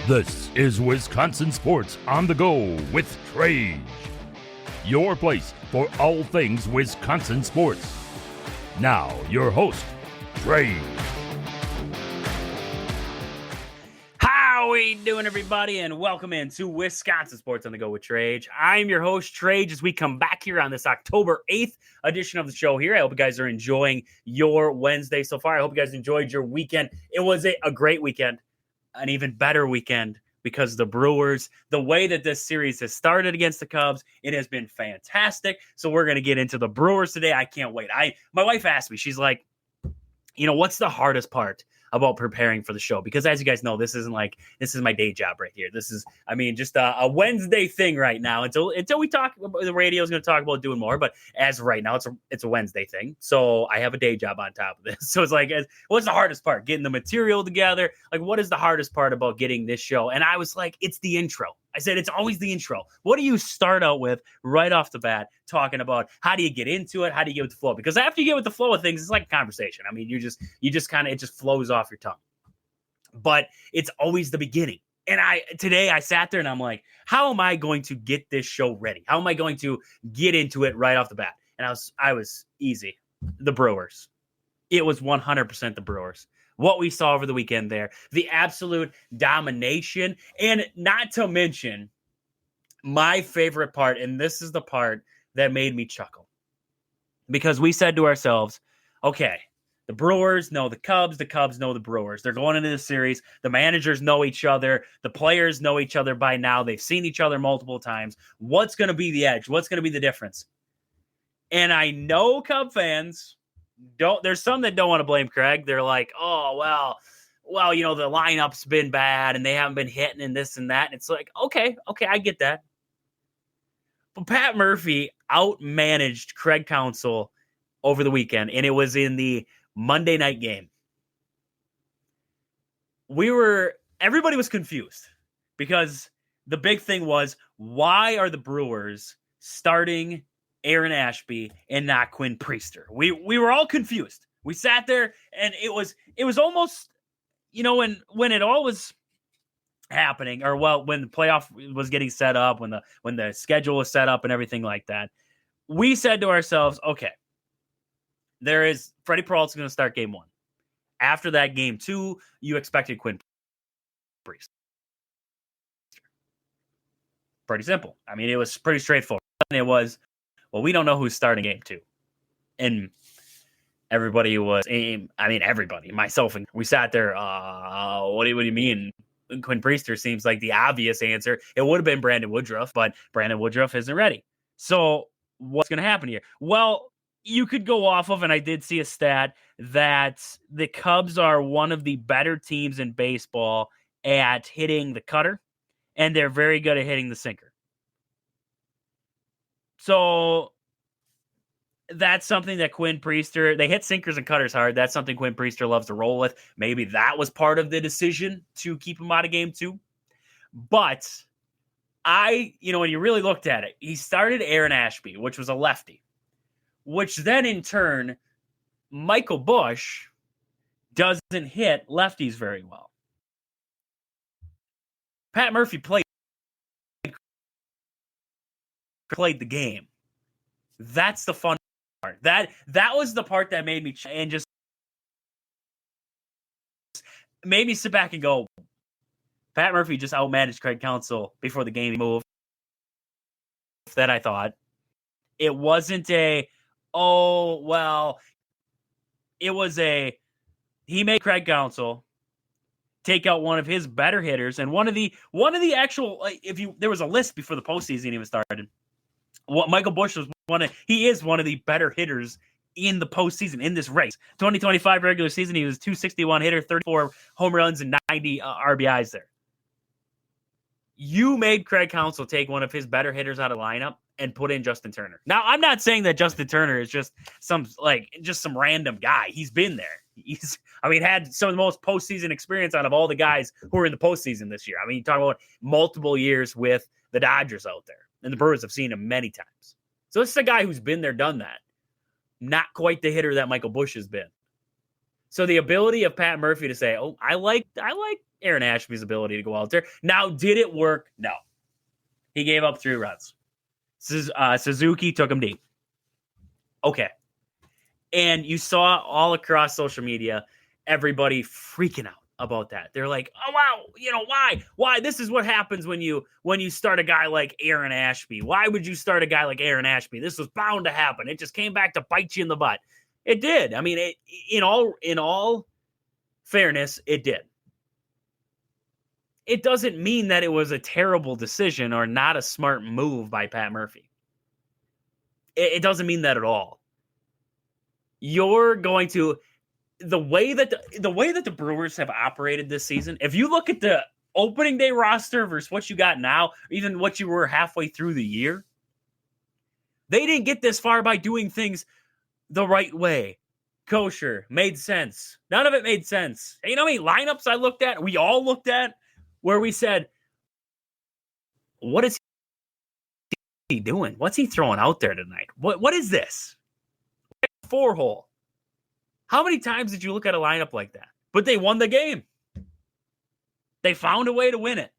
This is Wisconsin Sports on the Go with Trage, your place for all things Wisconsin sports. Now, your host, Trage. How we doing, everybody, and welcome into Wisconsin Sports on the Go with Trage. I'm your host, Trage, as we come back here on this October 8th edition of the show here. I hope you guys are enjoying your Wednesday so far. I hope you guys enjoyed your weekend. It was a great weekend. An even better weekend because the Brewers, the way that this series has started against the Cubs, it has been fantastic. So we're going to get into the Brewers today. I can't wait. My wife asked me, she's like, what's the hardest part about preparing for the show? Because as you guys know, this is my day job right here. This is, just a Wednesday thing right now until we talk. The radio is going to talk about doing more, but as of right now, it's a Wednesday thing. So I have a day job on top of this. So it's like, what's the hardest part? Getting the material together. Like, what is the hardest part about getting this show? And I was like, it's the intro. I said, it's always the intro. What do you start out with right off the bat, talking about how do you get into it? How do you get with the flow? Because after you get with the flow of things, it's like a conversation. You just kind of, it just flows off your tongue. But it's always the beginning. And today I sat there and I'm like, how am I going to get this show ready? How am I going to get into it right off the bat? And I was easy. The Brewers. It was 100% the Brewers. What we saw over the weekend there, the absolute domination, and not to mention my favorite part, and this is the part that made me chuckle, because we said to ourselves, okay, the Brewers know the Cubs know the Brewers. They're going into the series. The managers know each other. The players know each other by now. They've seen each other multiple times. What's going to be the edge? What's going to be the difference? And I know Cub fans there's some that don't want to blame Craig. They're like, oh, well, the lineup's been bad and they haven't been hitting and this and that. And it's like, okay, I get that. But Pat Murphy outmanaged Craig Counsell over the weekend, and it was in the Monday night game. Everybody was confused because the big thing was, why are the Brewers starting Aaron Ashby and not Quinn Priester? We were all confused. We sat there and it was almost, when it all was happening, or when the playoff was getting set up, when the schedule was set up and everything like that, we said to ourselves, okay, Freddie Peralta going to start game 1. After that, game 2, you expected Quinn Priester. Pretty simple. It was pretty straightforward. And it was, well, we don't know who's starting game 2. And everybody everybody, myself, and we sat there, what do you mean? Quinn Priester seems like the obvious answer. It would have been Brandon Woodruff, but Brandon Woodruff isn't ready. So what's going to happen here? Well, you could go off of, and I did see a stat, that the Cubs are one of the better teams in baseball at hitting the cutter, and they're very good at hitting the sinker. So that's something that Quinn Priester, they hit sinkers and cutters hard. That's something Quinn Priester loves to roll with. Maybe that was part of the decision to keep him out of game 2. But when you really looked at it, he started Aaron Ashby, which was a lefty, which then in turn, Michael Busch doesn't hit lefties very well. Pat Murphy played the game. That's the fun part. That was the part that made me and just made me sit back and go, Pat Murphy just outmanaged Craig Counsell before the game moved. That I thought. It wasn't he made Craig Counsell take out one of his better hitters, and one of the actual, there was a list before the postseason even started. What Michael Busch was he is one of the better hitters in the postseason, in this race. 2025 regular season, he was 261 hitter, 34 home runs, and 90 RBIs there. You made Craig Counsell take one of his better hitters out of the lineup and put in Justin Turner. Now, I'm not saying that Justin Turner is just some random guy. He's been there. Had some of the most postseason experience out of all the guys who are in the postseason this year. You talk about multiple years with the Dodgers out there, and the Brewers have seen him many times. So this is a guy who's been there, done that. Not quite the hitter that Michael Busch has been. So the ability of Pat Murphy to say, "Oh, I like Aaron Ashby's ability to go out there." Now, did it work? No. He gave up 3 runs. Suzuki took him deep. Okay. And you saw all across social media, everybody freaking out about that. They're like, "Oh wow, why? This is what happens when you start a guy like Aaron Ashby. Why would you start a guy like Aaron Ashby? This was bound to happen. It just came back to bite you in the butt." It did. I mean, in all fairness, it did. It doesn't mean that it was a terrible decision or not a smart move by Pat Murphy. It doesn't mean that at all. You're going to the way that the Brewers have operated this season. If you look at the opening day roster versus what you got now, even what you were halfway through the year, they didn't get this far by doing things the right way. Kosher, made sense. None of it made sense. And you know how many lineups we all looked at, where we said, what is he doing? What's he throwing out there tonight? What is this? 4-hole. How many times did you look at a lineup like that? But they won the game. They found a way to win it.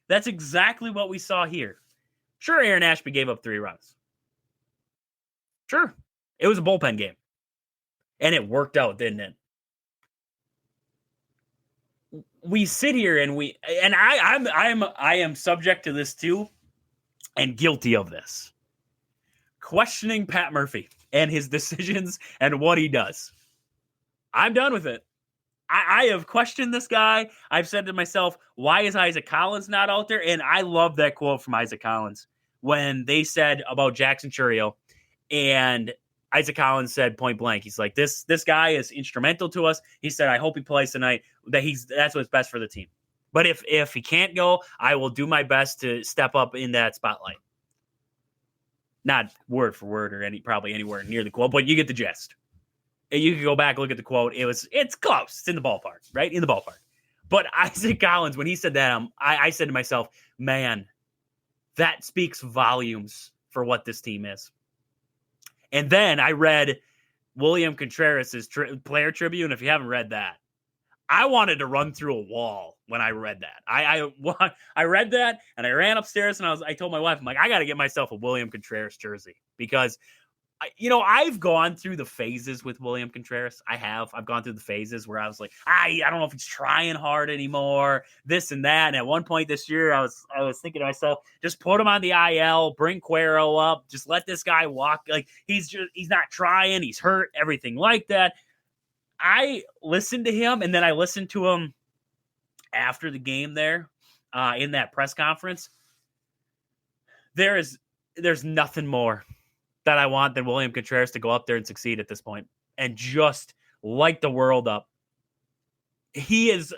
That's exactly what we saw here. Sure, Aaron Ashby gave up 3 runs. Sure. It was a bullpen game. And it worked out, didn't it? We sit here and I am subject to this too, and guilty of this. Questioning Pat Murphy and his decisions and what he does. I'm done with it. I have questioned this guy. I've said to myself, why is Isaac Collins not out there? And I love that quote from Isaac Collins when they said about Jackson Chourio, and Isaac Collins said point blank, he's like, this guy is instrumental to us. He said, I hope he plays tonight. That's what's best for the team. But if he can't go, I will do my best to step up in that spotlight. Not word for word or probably anywhere near the quote, but you get the gist. You can go back, look at the quote. It's close. It's in the ballpark, right? In the ballpark. But Isaac Collins, when he said that, I said to myself, man, that speaks volumes for what this team is. And then I read William Contreras' Player Tribune. If you haven't read that, I wanted to run through a wall when I read that. I read that and I ran upstairs and I told my wife, I'm like, I got to get myself a William Contreras jersey because, I've gone through the phases with William Contreras. I've gone through the phases where I was like, I don't know if he's trying hard anymore, this and that. And at one point this year, I was thinking to myself, just put him on the IL, bring Cuero up, just let this guy walk. Like he's not trying, he's hurt, everything like that. I listened to him, and then I listened to him after the game there in that press conference. There's nothing more that I want than William Contreras to go up there and succeed at this point and just light the world up. He is.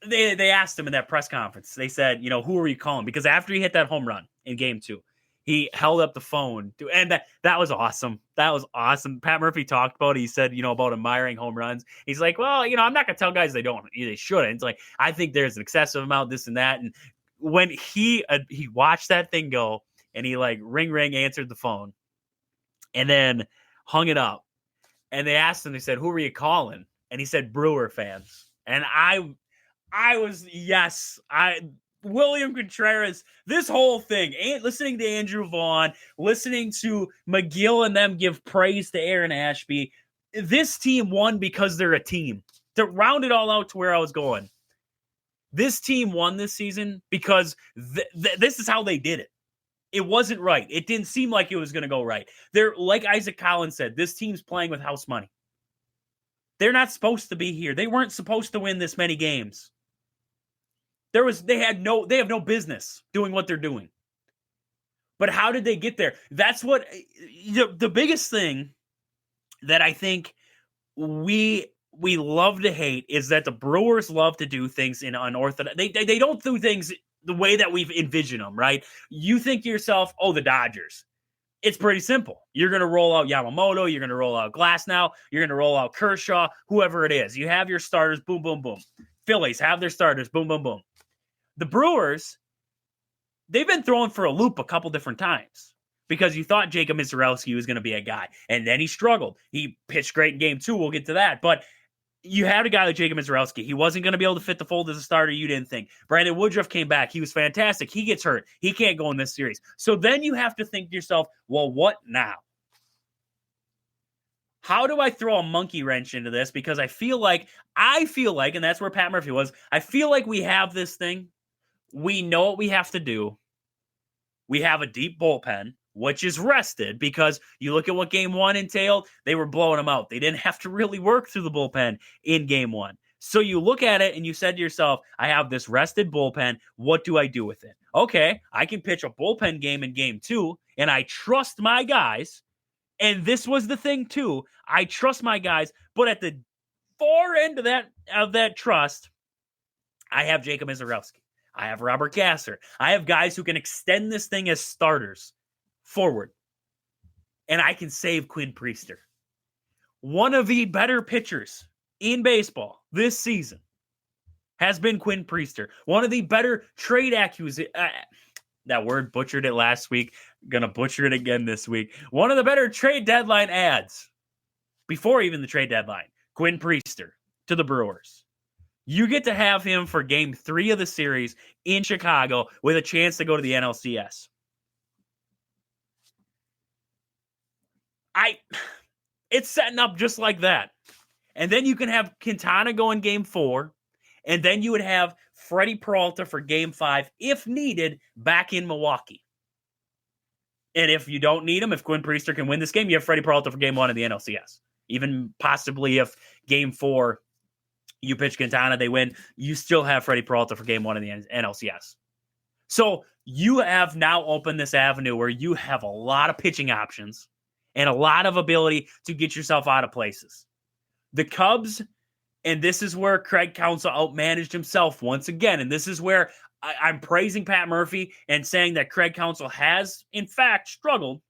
They asked him in that press conference. They said, who are you calling? Because after he hit that home run in game 2, he held up the phone, and that was awesome. That was awesome. Pat Murphy talked about it. He said, about admiring home runs. He's like, well, I'm not going to tell guys they shouldn't. It's like, I think there's an excessive amount, this and that. And when he watched that thing go, and he like ring, answered the phone, and then hung it up. And they asked him, they said, who are you calling? And he said, Brewer fans. And I was, William Contreras, this whole thing, listening to Andrew Vaughn, listening to McGill and them give praise to Aaron Ashby. This team won because they're a team. To round it all out to where I was going, this team won this season because this is how they did it. It wasn't right. It didn't seem like it was going to go right. They're, like Isaac Collins said, this team's playing with house money. They're not supposed to be here. They weren't supposed to win this many games. They have no business doing what they're doing. But how did they get there? That's what the biggest thing that I think we love to hate is that the Brewers love to do things in unorthodox. They don't do things the way that we've envisioned them, right? You think to yourself, oh, the Dodgers. It's pretty simple. You're going to roll out Yamamoto. You're going to roll out Glasnow. You're going to roll out Kershaw, whoever it is. You have your starters, boom, boom, boom. Phillies have their starters, boom, boom, boom. The Brewers, they've been thrown for a loop a couple different times. because you thought Jacob Misiorowski was going to be a guy. And then he struggled. He pitched great in game 2. We'll get to that. But you had a guy like Jacob Misiorowski. He wasn't going to be able to fit the fold as a starter. You didn't think. Brandon Woodruff came back. He was fantastic. He gets hurt. He can't go in this series. So then you have to think to yourself, well, what now? How do I throw a monkey wrench into this? Because I feel like, and that's where Pat Murphy was, I feel like we have this thing. We know what we have to do. We have a deep bullpen, which is rested, because you look at what game 1 entailed, they were blowing them out. They didn't have to really work through the bullpen in game 1. So you look at it and you said to yourself, I have this rested bullpen. What do I do with it? Okay, I can pitch a bullpen game in game 2, and I trust my guys. And this was the thing too. I trust my guys, but at the far end of that trust, I have Jacob Misiorowski. I have Robert Gasser. I have guys who can extend this thing as starters forward. And I can save Quinn Priester. One of the better pitchers in baseball this season has been Quinn Priester. One of the better trade acquisitions. That word, butchered it last week. Gonna butcher it again this week. One of the better trade deadline ads before even the trade deadline. Quinn Priester to the Brewers. You get to have him for game 3 of the series in Chicago with a chance to go to the NLCS. It's setting up just like that. And then you can have Quintana go in game 4. And then you would have Freddie Peralta for game 5, if needed, back in Milwaukee. And if you don't need him, if Quinn Priester can win this game, you have Freddie Peralta for game 1 in the NLCS. Even possibly if game 4, you pitch Quintana, they win, you still have Freddie Peralta for game 1 in the NLCS. So you have now opened this avenue where you have a lot of pitching options and a lot of ability to get yourself out of places. The Cubs, and this is where Craig Counsell outmanaged himself once again, and this is where I'm praising Pat Murphy and saying that Craig Counsell has, in fact, struggled.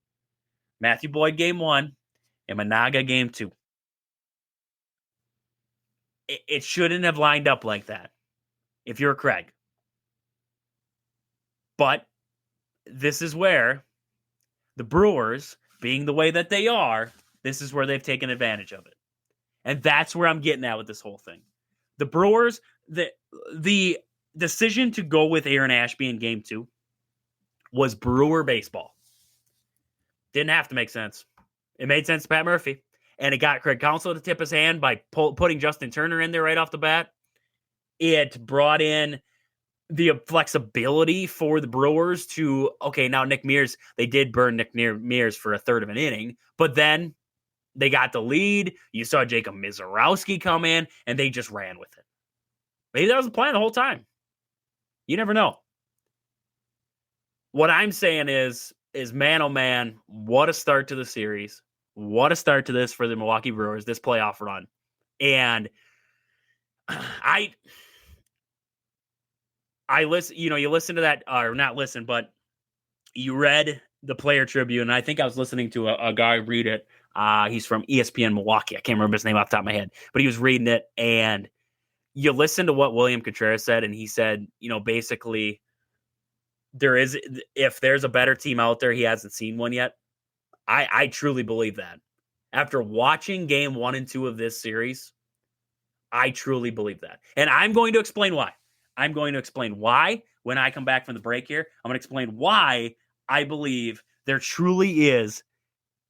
Matthew Boyd game 1 and Managa game 2. It shouldn't have lined up like that if you're Craig. But this is where the Brewers, being the way that they are, this is where they've taken advantage of it. And that's where I'm getting at with this whole thing. The Brewers, the decision to go with Aaron Ashby in game 2 was Brewer baseball. Didn't have to make sense. It made sense to Pat Murphy. And it got Craig Counsell to tip his hand by putting Justin Turner in there right off the bat. It brought in the flexibility for the Brewers to, okay, now Nick Mears, they did burn Nick Mears for a third of an inning, but then they got the lead. You saw Jacob Misiorowski come in, and they just ran with it. Maybe that was the plan the whole time. You never know. What I'm saying is man, oh man, what a start to the series. What a start to this for the Milwaukee Brewers, this playoff run. And I listen, you listen to that, or not listen, but you read the Player Tribune. And I think I was listening to a guy read it. He's from ESPN Milwaukee. I can't remember his name off the top of my head, but he was reading it. And you listen to what William Contreras said. And he said, basically if there's a better team out there, he hasn't seen one yet. I truly believe that. After watching game 1 and 2 of this series, I truly believe that. And I'm going to explain why. I'm going to explain why when I come back from the break here. I'm going to explain why I believe there truly is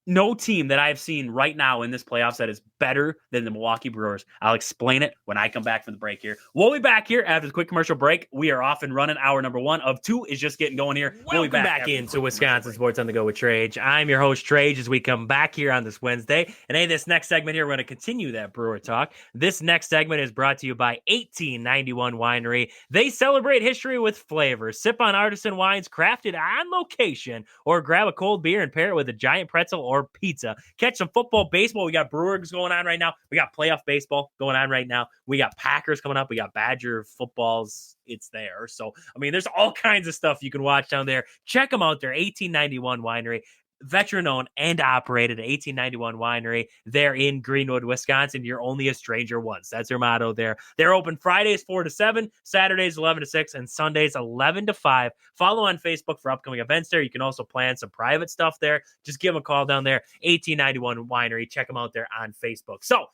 no team that I've seen right now in this playoffs that is better than the Milwaukee Brewers. I'll explain it when I come back from the break here. We'll be back here after the quick commercial break. We are off and running. Hour number 1 of 2 is just getting going here. We'll be back into Wisconsin Sports on the Go with Trage. I'm your host, Trage, as we come back here on this Wednesday. And hey, this next segment here, we're going to continue that Brewer talk. This next segment is brought to you by 1891 Winery. They celebrate history with flavor. Sip on artisan wines crafted on location, or grab a cold beer and pair it with a giant pretzel or pizza. Catch some football, baseball. We got Brewers going on right now. We got playoff baseball going on right now. We got Packers coming up. We got Badger footballs. It's there. So, there's all kinds of stuff you can watch down there. Check them out there. 1891 Winery. veteran-owned and operated 1891 winery there in Greenwood, Wisconsin. You're only a stranger once. That's their motto there. They're open Fridays 4 to 7, Saturdays 11 to 6, and Sundays 11 to 5. Follow on Facebook for upcoming events there. You can also plan some private stuff there. Just give them a call down there, 1891 winery. Check them out there on Facebook. So,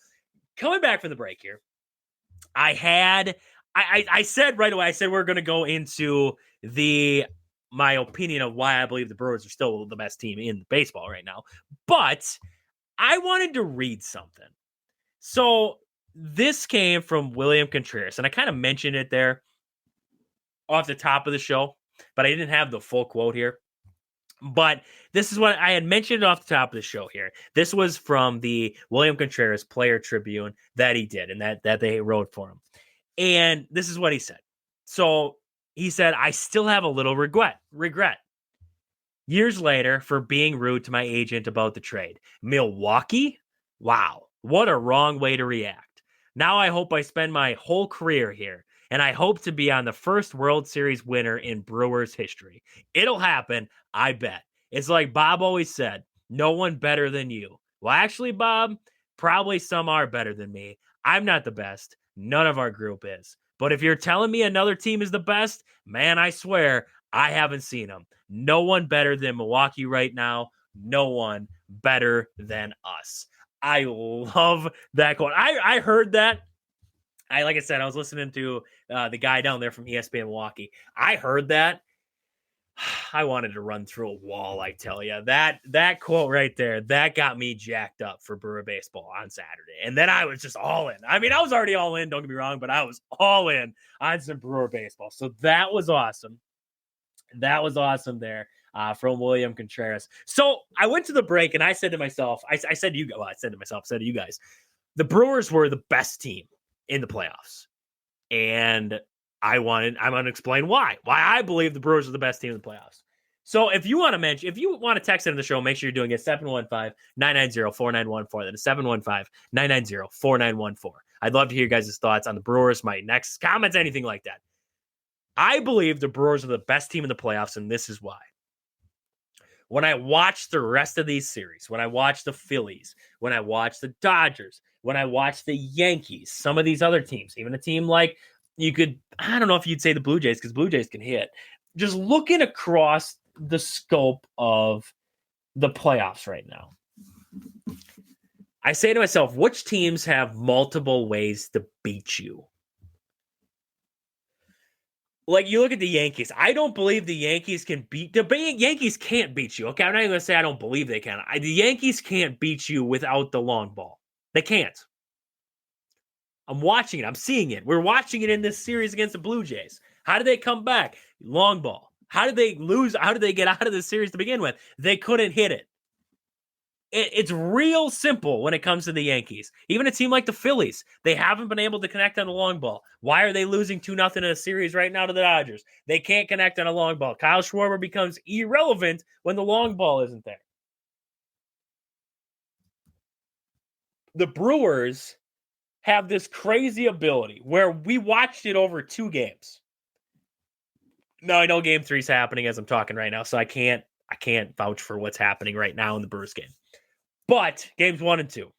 coming back from the break here, I said right away, we're going to go into my opinion of why I believe the Brewers are still the best team in baseball right now. But I wanted to read something. So this came from William Contreras, and I kind of mentioned it there off the top of the show, but I didn't have the full quote here. But this is what I had mentioned off the top of the show here. This was from the William Contreras Player Tribune that he did and that they wrote for him. And this is what he said. So he said, I still have a little regret. Years later, for being rude to my agent about the trade. Milwaukee? Wow, what a wrong way to react. Now I hope I spend my whole career here, and I hope to be on the first World Series winner in Brewers history. It'll happen, I bet. It's like Bob always said, no one better than you. Well, actually, Bob, probably some are better than me. I'm not the best. None of our group is. But if you're telling me another team is the best, man, I swear I haven't seen them. No one better than Milwaukee right now. No one better than us. I love that quote. I heard that. Like I said, I was listening to the guy down there from ESPN Milwaukee. I heard that. I wanted to run through a wall, I tell you. That quote right there, that got me jacked up for Brewer baseball on Saturday. And then I was just all in. I mean, I was already all in, don't get me wrong, but I was all in on some Brewer baseball. So that was awesome. That was awesome there from William Contreras. So I went to the break and I said to myself, I said to you guys, the Brewers were the best team in the playoffs. And I'm going to explain why I believe the Brewers are the best team in the playoffs. So if you want to text into the show, make sure you're doing it 715-990-4914. That is 715-990-4914. I'd love to hear your guys' thoughts on the Brewers, my next comments, anything like that. I believe the Brewers are the best team in the playoffs, and this is why. When I watch the rest of these series, when I watch the Phillies, when I watch the Dodgers, when I watch the Yankees, some of these other teams, even a team like I don't know if you'd say the Blue Jays, because Blue Jays can hit. Just looking across the scope of the playoffs right now, I say to myself, which teams have multiple ways to beat you? Like, you look at the Yankees. I don't believe the Yankees can beat... The Yankees can't beat you. Okay, I'm not even going to say I don't believe they can. The Yankees can't beat you without the long ball. They can't. I'm watching it. I'm seeing it. We're watching it in this series against the Blue Jays. How did they come back? Long ball. How did they lose? How did they get out of the series to begin with? They couldn't hit it. It's real simple when it comes to the Yankees. Even a team like the Phillies, they haven't been able to connect on the long ball. Why are they losing 2-0 in a series right now to the Dodgers? They can't connect on a long ball. Kyle Schwarber becomes irrelevant when the long ball isn't there. The Brewers have this crazy ability where we watched it over 2 games. Now, I know game 3 is happening as I'm talking right now, so I can't vouch for what's happening right now in the Brewers game. But games 1 and 2.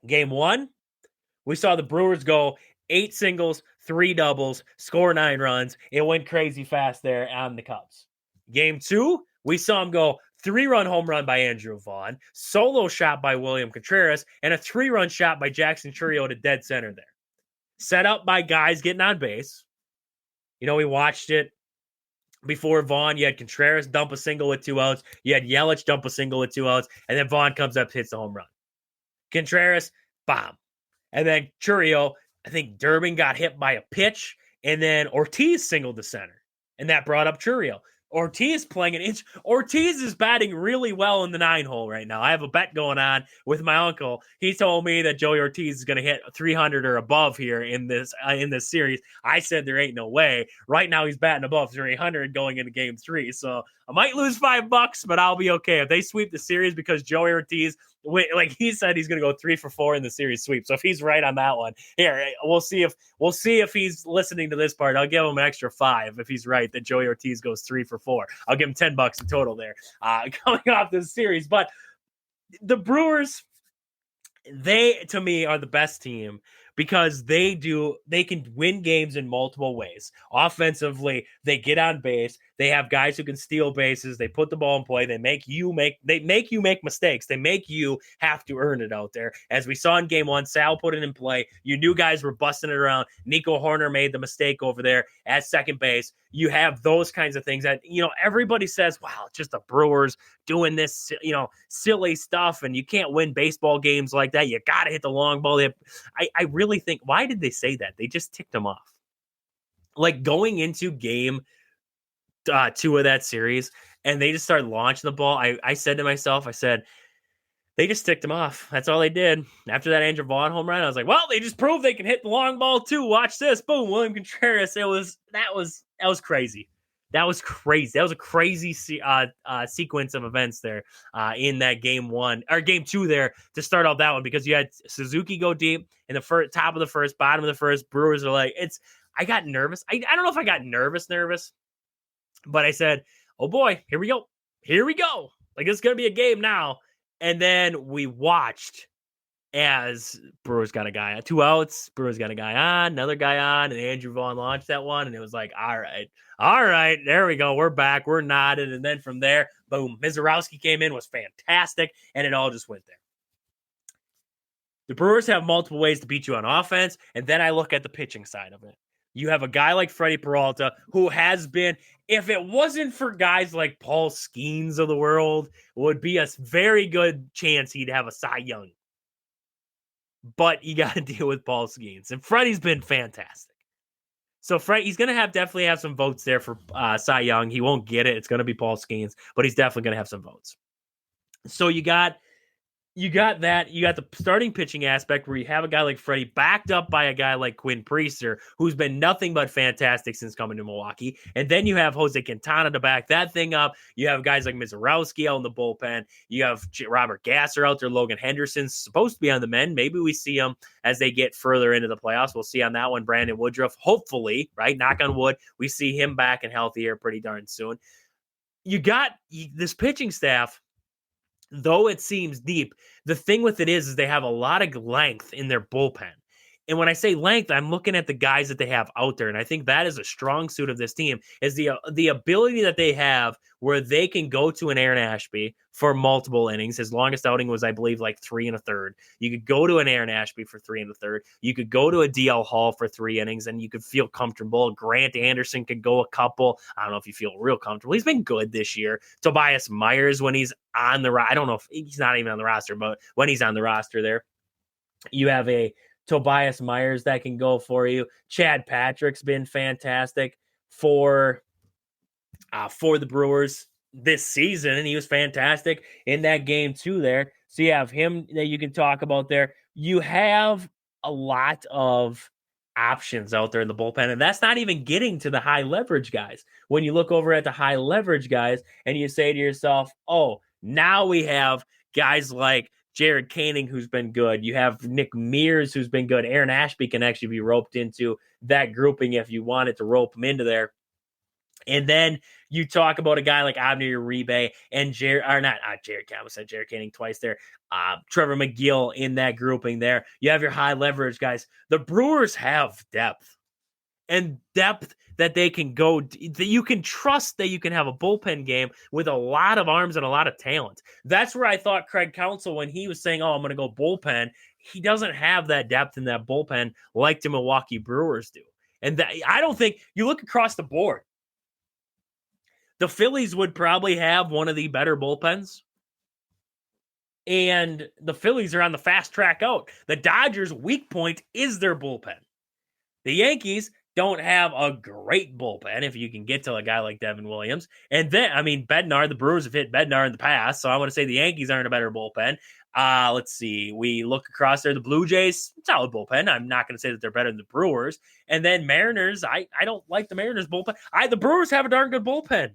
Game 1, we saw the Brewers go 8 singles, 3 doubles, score 9 runs. It went crazy fast there on the Cubs. Game 2, we saw them go 3-run home run by Andrew Vaughn, solo shot by William Contreras, and a 3-run shot by Jackson Chourio to dead center there. Set up by guys getting on base. You know, we watched it. Before Vaughn, you had Contreras dump a single with 2 outs. You had Yelich dump a single with 2 outs. And then Vaughn comes up, hits the home run. Contreras, bomb. And then Chourio, I think Durbin got hit by a pitch. And then Ortiz singled to center. And that brought up Chourio. Ortiz playing an inch. Ortiz is batting really well in the 9-hole right now. I have a bet going on with my uncle. He told me that Joey Ortiz is going to hit 300 or above here in this series. I said there ain't no way. Right now he's batting above 300 going into game 3. So I might lose $5, but I'll be okay. If they sweep the series because Joey Ortiz Like he said, he's going to go 3 for 4 in the series sweep. So if he's right on that one, here we'll see if he's listening to this part. I'll give him an extra 5 if he's right that Joey Ortiz goes 3 for 4. I'll give him $10 in total there coming off this series. But the Brewers, they to me are the best team because they can win games in multiple ways. Offensively, they get on base. They have guys who can steal bases. They put the ball in play. They make you make mistakes. They make you have to earn it out there. As we saw in game 1, Sal put it in play. You knew guys were busting it around. Nico Horner made the mistake over there at second base. You have those kinds of things that, everybody says, wow, it's just the Brewers doing this, silly stuff, and you can't win baseball games like that. You got to hit the long ball. I really think, why did they say that? They just ticked them off. Like going into game 2 of that series, and they just started launching the ball. I said to myself, they just ticked them off. That's all they did. After that Andrew Vaughn home run, I was like, well, they just proved they can hit the long ball too. Watch this. Boom, William Contreras. That was crazy. That was crazy. That was a crazy sequence of events there in that game 2 there to start off that one, because you had Suzuki go deep in the top of the first, bottom of the first. Brewers are like, I got nervous. I don't know if I got nervous, but I said, oh boy, here we go. Like, it's going to be a game now. And then we watched as Brewers got a guy on 2 outs. Brewers got a guy on, another guy on, and Andrew Vaughn launched that one. And it was like, all right, there we go. We're back. We're nodded. And then from there, boom, Misiorowski came in, was fantastic. And it all just went there. The Brewers have multiple ways to beat you on offense. And then I look at the pitching side of it. You have a guy like Freddie Peralta, who has been, if it wasn't for guys like Paul Skeens of the world, would be a very good chance he'd have a Cy Young. But you got to deal with Paul Skeens. And Freddie's been fantastic. So he's going to definitely have some votes there for Cy Young. He won't get it. It's going to be Paul Skeens, but he's definitely going to have some votes. So you got that. You got the starting pitching aspect where you have a guy like Freddie backed up by a guy like Quinn Priester, who's been nothing but fantastic since coming to Milwaukee. And then you have Jose Quintana to back that thing up. You have guys like Misiorowski out in the bullpen. You have Robert Gasser out there. Logan Henderson's supposed to be on the mend. Maybe we see him as they get further into the playoffs. We'll see on that one. Brandon Woodruff, hopefully, right? Knock on wood. We see him back and healthy here pretty darn soon. You got this pitching staff. Though it seems deep, the thing with it is they have a lot of length in their bullpen. And when I say length, I'm looking at the guys that they have out there. And I think that is a strong suit of this team, is the ability that they have where they can go to an Aaron Ashby for multiple innings. His longest outing was, I believe, like 3 1/3. You could go to an Aaron Ashby for 3 1/3. You could go to a DL Hall for 3 innings, and you could feel comfortable. Grant Anderson could go a couple. I don't know if you feel real comfortable. He's been good this year. Tobias Myers, when he's on the I don't know if he's not even on the roster, but when he's on the roster there, you have a Tobias Myers that can go for you. Chad Patrick's been fantastic for the Brewers this season, and he was fantastic in that game 2 there. So you have him that you can talk about there. You have a lot of options out there in the bullpen, and that's not even getting to the high leverage guys. When you look over at the high leverage guys and you say to yourself, oh, now we have guys like Jared Koenig, who's been good. You have Nick Mears, who's been good. Aaron Ashby can actually be roped into that grouping if you wanted to rope him into there. And then you talk about a guy like Abner Uribe and Jared Koenig twice there. Trevor McGill in that grouping there. You have your high leverage guys. The Brewers have depth. And depth that they can go, that you can trust that you can have a bullpen game with a lot of arms and a lot of talent. That's where I thought Craig Counsell, when he was saying, oh, I'm going to go bullpen, he doesn't have that depth in that bullpen like the Milwaukee Brewers do. And I don't think, you look across the board, the Phillies would probably have one of the better bullpens. And the Phillies are on the fast track out. The Dodgers' weak point is their bullpen. The Yankees don't have a great bullpen if you can get to a guy like Devin Williams. And then, Bednar, the Brewers have hit Bednar in the past, so I want to say the Yankees aren't a better bullpen. Let's see. We look across there, the Blue Jays, solid bullpen. I'm not going to say that they're better than the Brewers. And then Mariners, I don't like the Mariners bullpen. The Brewers have a darn good bullpen.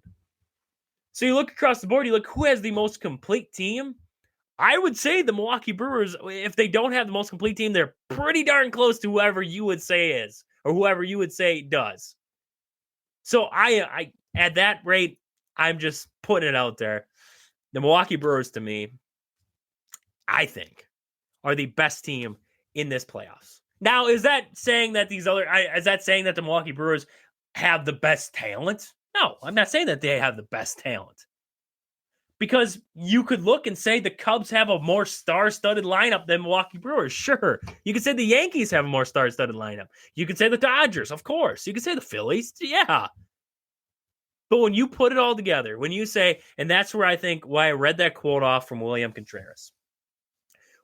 So you look across the board, you look who has the most complete team. I would say the Milwaukee Brewers, if they don't have the most complete team, they're pretty darn close to whoever you would say is, or whoever you would say does. So I at that rate, I'm just putting it out there. The Milwaukee Brewers, to me, I think, are the best team in this playoffs. Now, is that saying that the Milwaukee Brewers have the best talent? No, I'm not saying that they have the best talent. Because you could look and say the Cubs have a more star-studded lineup than Milwaukee Brewers. Sure. You could say the Yankees have a more star-studded lineup. You could say the Dodgers, of course. You could say the Phillies. Yeah. But when you put it all together, when you say, and that's where I think why I read that quote off from William Contreras.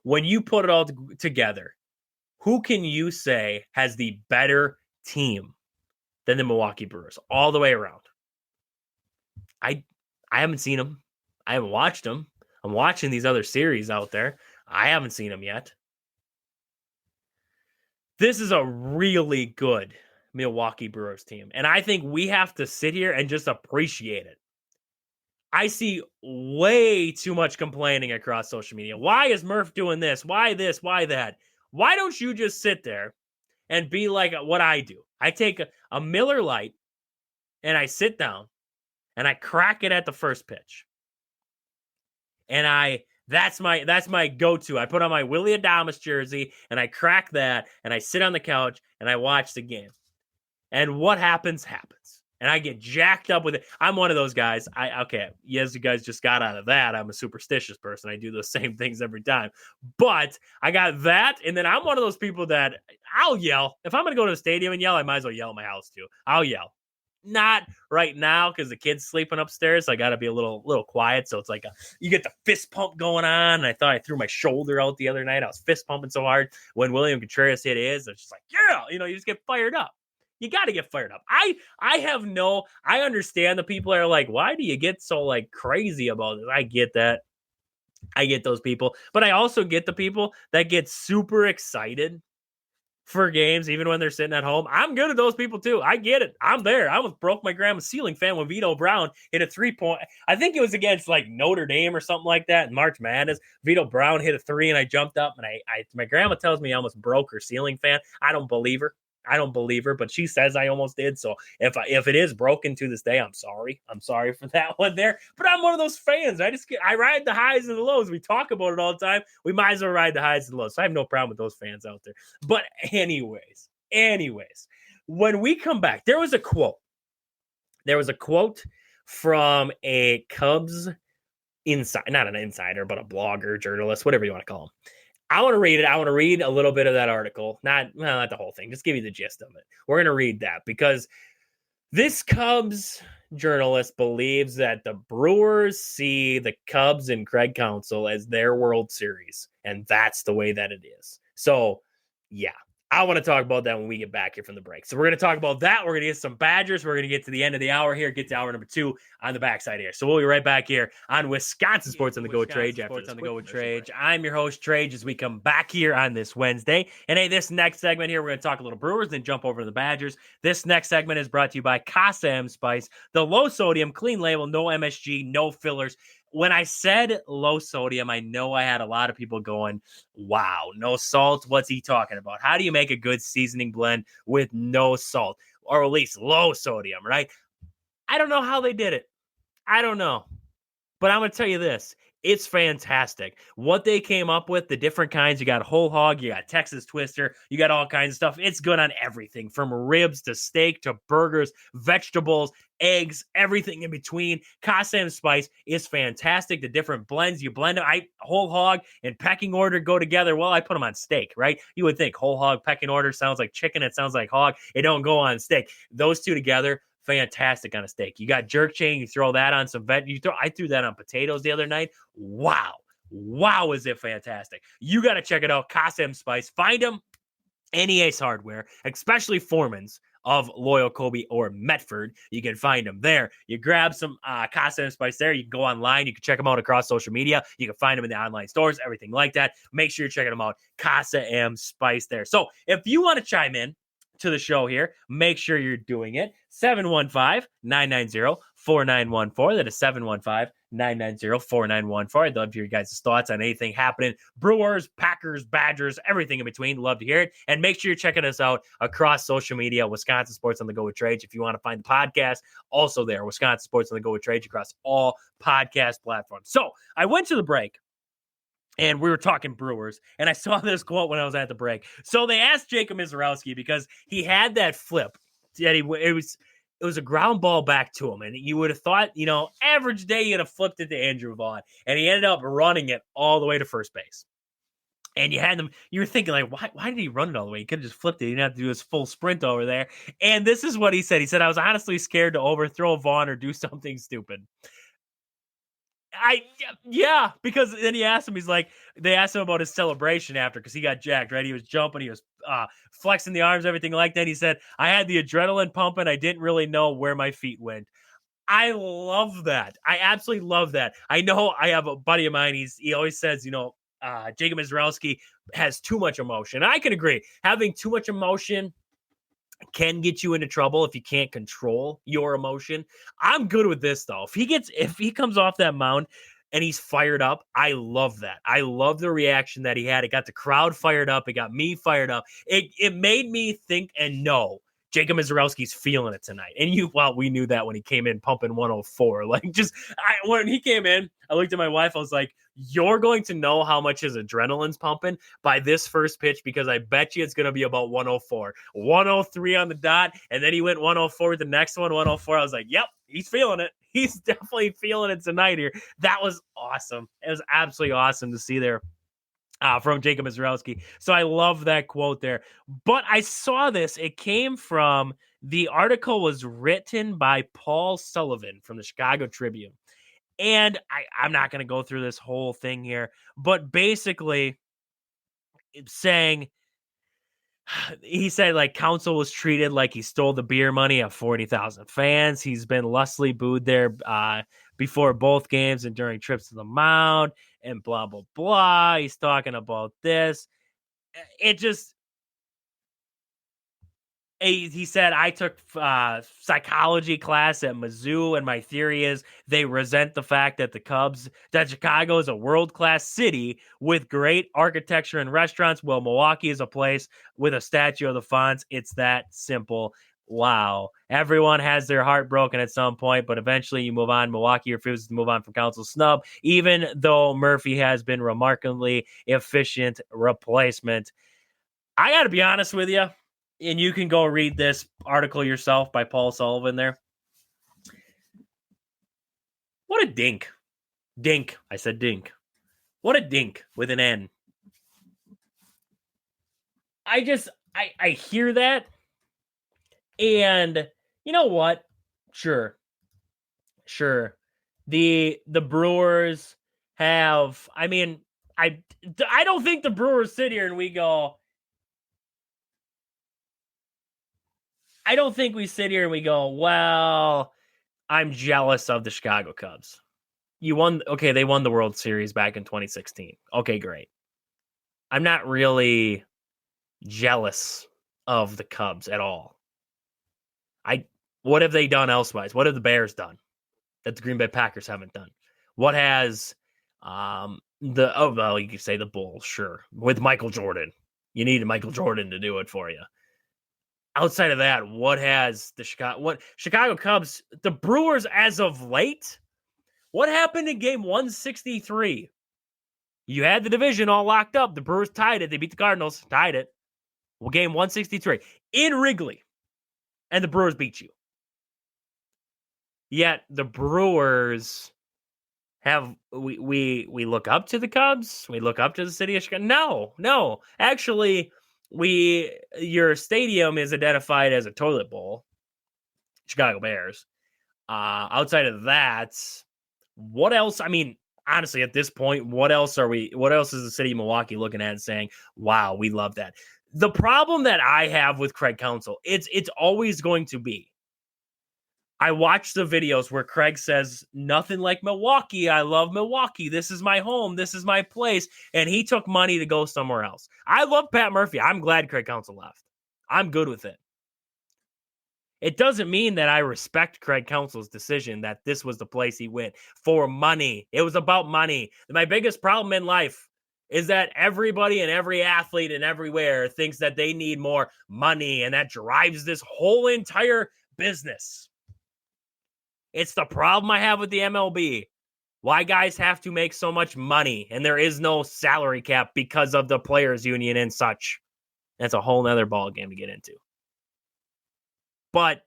When you put it all together, who can you say has the better team than the Milwaukee Brewers all the way around? I haven't seen them. I haven't watched them. I'm watching these other series out there. I haven't seen them yet. This is a really good Milwaukee Brewers team. And I think we have to sit here and just appreciate it. I see way too much complaining across social media. Why is Murph doing this? Why this? Why that? Why don't you just sit there and be like what I do? I take a Miller Lite and I sit down and I crack it at the first pitch. And that's my go-to. I put on my Willie Adames jersey and I crack that and I sit on the couch and I watch the game. And what happens. And I get jacked up with it. I'm one of those guys. Yes, you guys just got out of that. I'm a superstitious person. I do those same things every time. But I got that, and then I'm one of those people that I'll yell. If I'm going to go to the stadium and yell, I might as well yell at my house too. I'll yell. Not right now because the kid's sleeping upstairs. So I got to be a little quiet. So it's like you get the fist pump going on. And I thought I threw my shoulder out the other night. I was fist pumping so hard when William Contreras hit his. It's just like, yeah, you just get fired up. You got to get fired up. I understand the people are like, why do you get so like crazy about this? I get that. I get those people. But I also get the people that get super excited for games, even when they're sitting at home. I'm good at those people too. I get it. I'm there. I almost broke my grandma's ceiling fan when Vito Brown hit a 3-point. I think it was against like Notre Dame or something like that in March Madness. Vito Brown hit a 3 and I jumped up and my grandma tells me I almost broke her ceiling fan. I don't believe her, but she says I almost did. So if it is broken to this day, I'm sorry. I'm sorry for that one there. But I'm one of those fans. I ride the highs and the lows. We talk about it all the time. We might as well ride the highs and the lows. So I have no problem with those fans out there. But anyways, when we come back, there was a quote. There was a quote from a Cubs not an insider, but a blogger, journalist, whatever you want to call him. I want to read it. I want to read a little bit of that article. Not the whole thing. Just give you the gist of it. We're going to read that because this Cubs journalist believes that the Brewers see the Cubs and Craig Counsell as their World Series, and that's the way that it is. So, yeah. I want to talk about that when we get back here from the break. So we're going to talk about that. We're going to get some Badgers. We're going to get to the end of the hour here, get to hour number 2 on the backside here. So we'll be right back here on Wisconsin Sports on the Go with Trage. I'm your host, Trage, as we come back here on this Wednesday. And hey, this next segment here, we're going to talk a little Brewers, then jump over to the Badgers. This next segment is brought to you by Casa M Spice, the low sodium, clean label, no MSG, no fillers. When I said low sodium, I know I had a lot of people going, wow, no salt. What's he talking about? How do you make a good seasoning blend with no salt, or at least low sodium, right? I don't know how they did it. I don't know. But I'm going to tell you this. It's fantastic. What they came up with, the different kinds. You got whole hog, you got Texas Twister, you got all kinds of stuff. It's good on everything from ribs to steak to burgers, vegetables, eggs, everything in between. Casa M Spice is fantastic. The different blends, you blend them. Whole hog and pecking order go together. Well, I put them on steak, right? You would think whole hog pecking order sounds like chicken. It sounds like hog. It don't go on steak. Those two together, fantastic on a steak. You got jerk chain, you throw that on some veg. I threw that on potatoes the other night. Wow, is it fantastic. You got to check it out. Casa M Spice. Find them any Ace Hardware, especially Foreman's of Loyal Kobe or Medford. You can find them there. You grab some Casa M Spice there. You can go online. You can check them out across social media. You can find them in the online stores, everything like that. Make sure you're checking them out. Casa M Spice there. So if you want to chime in to the show here, make sure you're doing it. 715-990-4914. That is 990-4914. I'd love to hear your guys' thoughts on anything happening. Brewers, Packers, Badgers, everything in between. Love to hear it. And make sure you're checking us out across social media. Wisconsin Sports on the Go with Trade. If you want to find the podcast, also there. Wisconsin Sports on the Go with Trade across all podcast platforms. So I went to the break. And we were talking Brewers, and I saw this quote when I was at the break. So they asked Jacob Misiorowski because he had that flip. It was a ground ball back to him, and you would have thought, average day you'd have flipped it to Andrew Vaughn, and he ended up running it all the way to first base. And you were thinking, like, why did he run it all the way? He could have just flipped it. He didn't have to do his full sprint over there. And this is what he said. He said, I was honestly scared to overthrow Vaughn or do something stupid. Because then he asked him, they asked him about his celebration after, because he got jacked, right? He was jumping, he was flexing the arms, everything like that. He said, I had the adrenaline pumping. I didn't really know where my feet went. I love that. I absolutely love that. I know I have a buddy of mine. He always says, Jacob Misiorowski has too much emotion. And I can agree. Having too much emotion can get you into trouble if you can't control your emotion. I'm good with this though. If he comes off that mound and he's fired up, I love that. I love the reaction that he had. It got the crowd fired up. It got me fired up. It made me think and know Jacob Misiorowski's feeling it tonight. And we knew that when he came in pumping 104. When he came in, I looked at my wife. I was like, you're going to know how much his adrenaline's pumping by this first pitch, because I bet you it's going to be about 104, 103 on the dot. And then he went 104 with the next one, 104. I was like, yep, he's feeling it. He's definitely feeling it tonight here. That was awesome. It was absolutely awesome to see there. From Jacob Misiorowski. So I love that quote there. But I saw this. It came from, the article was written by Paul Sullivan from the Chicago Tribune. And I'm not going to go through this whole thing here, but basically it's saying, he said, Counsell was treated like he stole the beer money of 40,000 fans. He's been lustily booed there before both games and during trips to the mound and blah, blah, blah. He's talking about this. He said, I took psychology class at Mizzou, and my theory is they resent the fact that Chicago is a world-class city with great architecture and restaurants, while Milwaukee is a place with a statue of the Fonz. It's that simple. Wow. Everyone has their heart broken at some point, but eventually you move on. Milwaukee refuses to move on from Counsell's snub, even though Murphy has been remarkably efficient replacement. I got to be honest with you, and you can go read this article yourself by Paul Sullivan there. What a dink. Dink. I said dink. What a dink with an N. I hear that. And you know what? Sure. The Brewers have, I don't think the Brewers sit here and we go, well, I'm jealous of the Chicago Cubs. They won the World Series back in 2016. Okay, great. I'm not really jealous of the Cubs at all. What have they done elsewise? What have the Bears done that the Green Bay Packers haven't done? What has you could say the Bulls, sure, with Michael Jordan. You needed Michael Jordan to do it for you. Outside of that, what has the Chicago Cubs, the Brewers as of late? What happened in game 163? You had the division all locked up. The Brewers tied it. They beat the Cardinals, tied it. Well, game 163 in Wrigley, and the Brewers beat you. Yet the Brewers we look up to the Cubs. We look up to the city of Chicago. No. Actually, your stadium is identified as a toilet bowl. Chicago Bears. Outside of that, what else? Honestly, at this point, what else is the city of Milwaukee looking at and saying, wow, we love that? The problem that I have with Craig Counsell, it's always going to be, I watch the videos where Craig says, nothing like Milwaukee. I love Milwaukee. This is my home. This is my place. And he took money to go somewhere else. I love Pat Murphy. I'm glad Craig Counsell left. I'm good with it. It doesn't mean that I respect Craig Counsell's decision that this was the place he went for money. It was about money. My biggest problem in life is that everybody and every athlete and everywhere thinks that they need more money, and that drives this whole entire business. It's the problem I have with the MLB. Why guys have to make so much money, and there is no salary cap because of the players union and such. That's a whole nother ball game to get into. But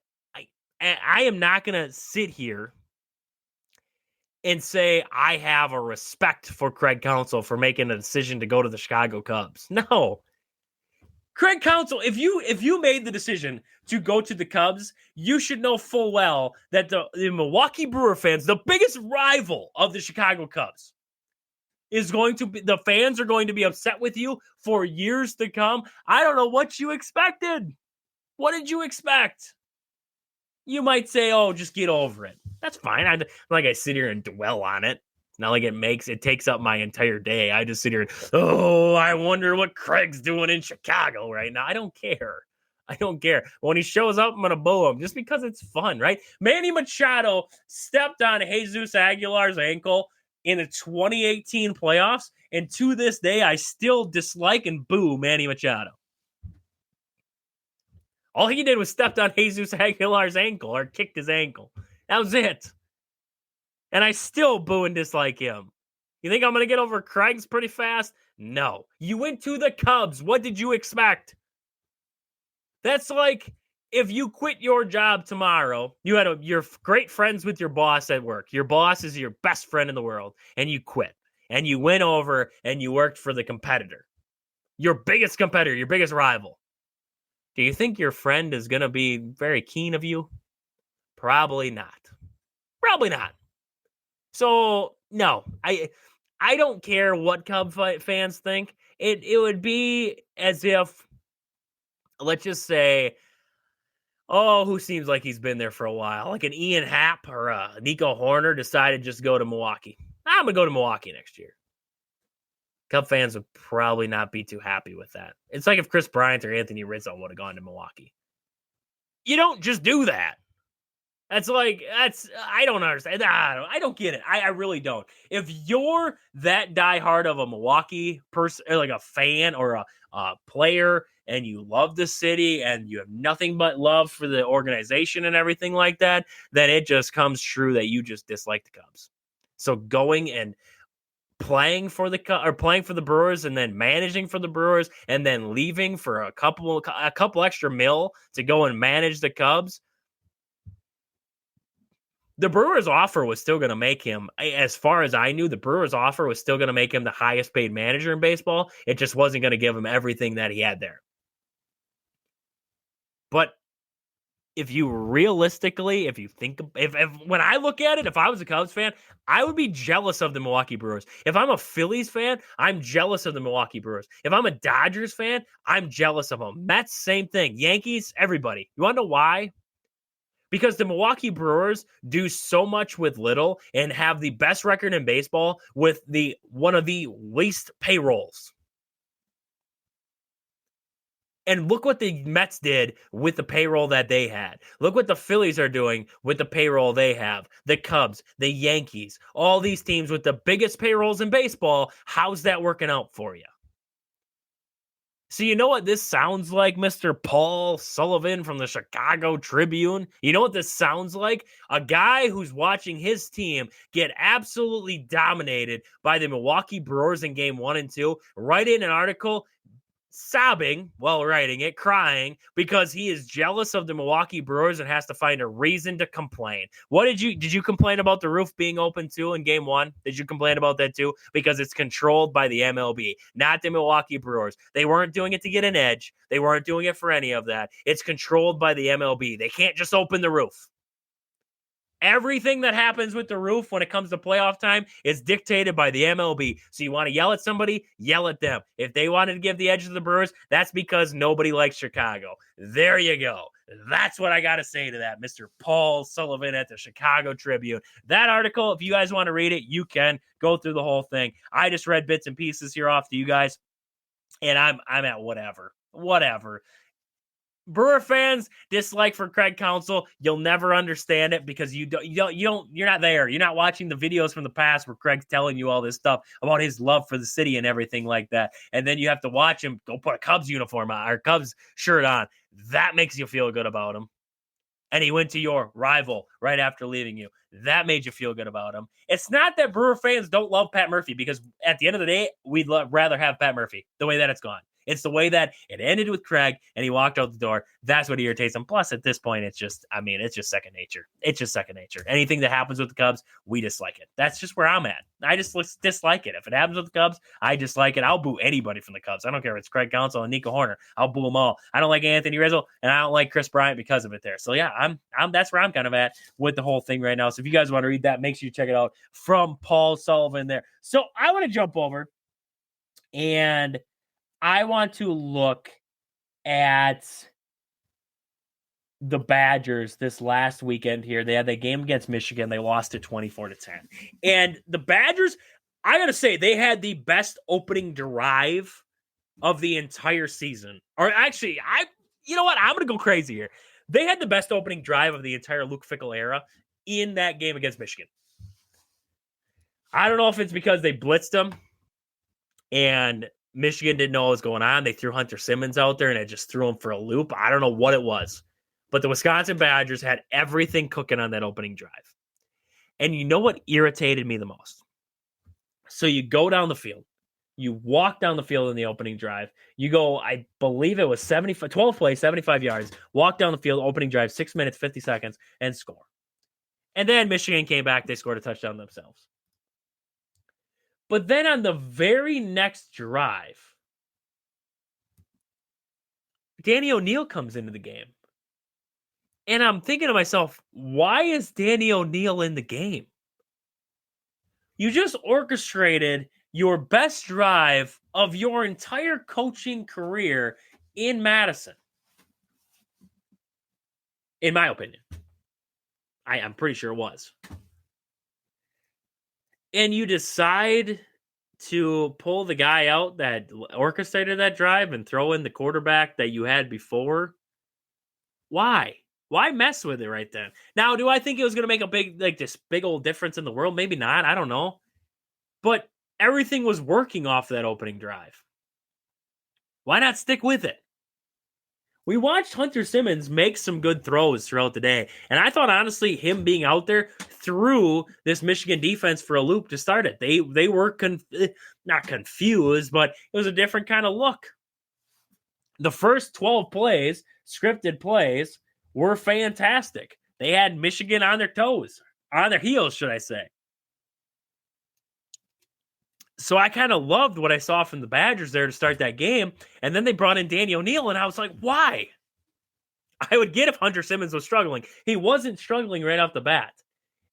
I am not going to sit here and say I have a respect for Craig Counsell for making a decision to go to the Chicago Cubs. No. Craig Counsell, if you made the decision to go to the Cubs, you should know full well that the Milwaukee Brewer fans, the biggest rival of the Chicago Cubs, is going to be, the fans are going to be upset with you for years to come. I don't know what you expected. What did you expect? You might say, oh, just get over it. That's fine. I sit here and dwell on it. It's not like it takes up my entire day. I just sit here and, I wonder what Craig's doing in Chicago right now. I don't care. When he shows up, I'm going to boo him just because it's fun, right? Manny Machado stepped on Jesus Aguilar's ankle in the 2018 playoffs, and to this day, I still dislike and boo Manny Machado. All he did was stepped on Jesus Aguilar's ankle or kicked his ankle. That was it. And I still boo and dislike him. You think I'm going to get over Craig's pretty fast? No. You went to the Cubs. What did you expect? That's like if you quit your job tomorrow, you're great friends with your boss at work. Your boss is your best friend in the world, and you quit. And you went over and you worked for the competitor. Your biggest competitor, your biggest rival. Do you think your friend is going to be very keen of you? Probably not. So, no, I don't care what Cub fans think. It would be as if, let's just say, who seems like he's been there for a while, like an Ian Happ or a Nico Horner decided just go to Milwaukee. I'm going to go to Milwaukee next year. Cub fans would probably not be too happy with that. It's like if Chris Bryant or Anthony Rizzo would have gone to Milwaukee. You don't just do that. I don't understand. I don't get it. I really don't. If you're that diehard of a Milwaukee person, or like a fan or a player, and you love the city and you have nothing but love for the organization and everything like that, then it just comes true that you just dislike the Cubs. So going and playing for the Brewers and then managing for the Brewers and then leaving for a couple extra mil to go and manage the Cubs. The Brewers offer was still going to make him, as far as I knew, the Brewers offer was still going to make him the highest paid manager in baseball. It just wasn't going to give him everything that he had there. But if you realistically, if when I look at it, if I was a Cubs fan, I would be jealous of the Milwaukee Brewers. If I'm a Phillies fan, I'm jealous of the Milwaukee Brewers. If I'm a Dodgers fan, I'm jealous of them. Mets, same thing. Yankees, everybody. You want to know why? Because the Milwaukee Brewers do so much with little and have the best record in baseball with one of the least payrolls. And look what the Mets did with the payroll that they had. Look what the Phillies are doing with the payroll they have. The Cubs, the Yankees, all these teams with the biggest payrolls in baseball. How's that working out for you? So you know what this sounds like, Mr. Paul Sullivan from the Chicago Tribune? You know what this sounds like? A guy who's watching his team get absolutely dominated by the Milwaukee Brewers in game 1 and 2. Write in an article sobbing while writing it, crying because he is jealous of the Milwaukee Brewers and has to find a reason to complain. Did you complain about the roof being open too in game 1? Did you complain about that too? Because it's controlled by the MLB, not the Milwaukee Brewers. They weren't doing it to get an edge. They weren't doing it for any of that. It's controlled by the MLB. They can't just open the roof. Everything that happens with the roof when it comes to playoff time is dictated by the MLB. So you want to yell at somebody, yell at them. If they wanted to give the edge to the Brewers, that's because nobody likes Chicago. There you go. That's what I got to say to that, Mr. Paul Sullivan at the Chicago Tribune. That article, if you guys want to read it, you can go through the whole thing. I just read bits and pieces here off to you guys, and I'm at whatever. Brewer fans dislike for Craig Counsell. You'll never understand it because you're not there. You're not watching the videos from the past where Craig's telling you all this stuff about his love for the city and everything like that. And then you have to watch him go put a Cubs uniform on or Cubs shirt on. That makes you feel good about him. And he went to your rival right after leaving you. That made you feel good about him. It's not that Brewer fans don't love Pat Murphy, because at the end of the day, we'd rather have Pat Murphy the way that it's gone. It's the way that it ended with Craig and he walked out the door. That's what irritates him. Plus, at this point, it's just second nature. It's just second nature. Anything that happens with the Cubs, we dislike it. That's just where I'm at. I just dislike it. If it happens with the Cubs, I dislike it. I'll boo anybody from the Cubs. I don't care if it's Craig Counsell and Nico Horner. I'll boo them all. I don't like Anthony Rizzo and I don't like Chris Bryant because of it there. So yeah, I'm that's where I'm kind of at with the whole thing right now. So if you guys want to read that, make sure you check it out from Paul Sullivan there. So I want to jump over and I want to look at the Badgers this last weekend here. They had that game against Michigan. They lost it 24-10. And the Badgers, I got to say, they had the best opening drive of the entire season. Or actually, you know what? I'm going to go crazy here. They had the best opening drive of the entire Luke Fickell era in that game against Michigan. I don't know if it's because they blitzed them and Michigan didn't know what was going on. They threw Hunter Simmons out there and it just threw him for a loop. I don't know what it was. But the Wisconsin Badgers had everything cooking on that opening drive. And you know what irritated me the most? So you go down the field. You walk down the field in the opening drive. You go, I believe it was 12 plays, 75 yards. Walk down the field, opening drive, 6 minutes, 50 seconds, and score. And then Michigan came back. They scored a touchdown themselves. But then on the very next drive, Danny O'Neal comes into the game. And I'm thinking to myself, why is Danny O'Neal in the game? You just orchestrated your best drive of your entire coaching career in Madison. In my opinion. I'm pretty sure it was. And you decide to pull the guy out that orchestrated that drive and throw in the quarterback that you had before. Why? Why mess with it right then? Now, do I think it was going to make a big old difference in the world? Maybe not. I don't know. But everything was working off that opening drive. Why not stick with it? We watched Hunter Simmons make some good throws throughout the day. And I thought, honestly, him being out there threw this Michigan defense for a loop to start it. They were not confused, but it was a different kind of look. The first 12 plays, scripted plays, were fantastic. They had Michigan on their toes, on their heels, should I say. So I kind of loved what I saw from the Badgers there to start that game. And then they brought in Danny O'Neal, and I was like, why? I would get if Hunter Simmons was struggling. He wasn't struggling right off the bat.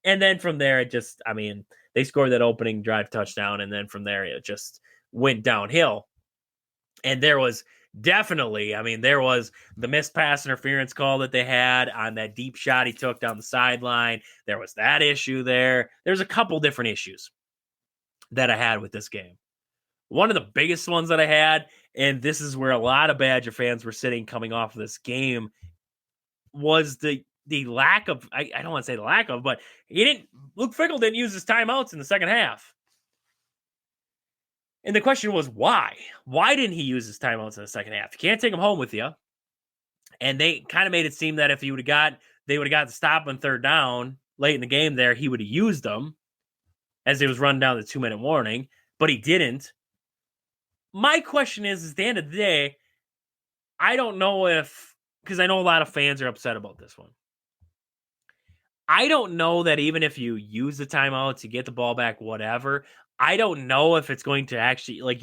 And then from there, they scored that opening drive touchdown, and then from there, it just went downhill. And there was definitely, there was the missed pass interference call that they had on that deep shot he took down the sideline. There was that issue there. There's a couple different issues that I had with this game. One of the biggest ones that I had, and this is where a lot of Badger fans were sitting coming off of this game, was the lack of, I don't want to say the lack of, but Luke Fickell didn't use his timeouts in the second half. And the question was, why? Why didn't he use his timeouts in the second half? You can't take them home with you. And they kind of made it seem that if they would have got the stop on third down late in the game there, he would have used them as it was running down the 2-minute warning, but he didn't. My question is at the end of the day, I don't know because I know a lot of fans are upset about this one. I don't know that even if you use the timeout to get the ball back, whatever, I don't know if it's going to actually, I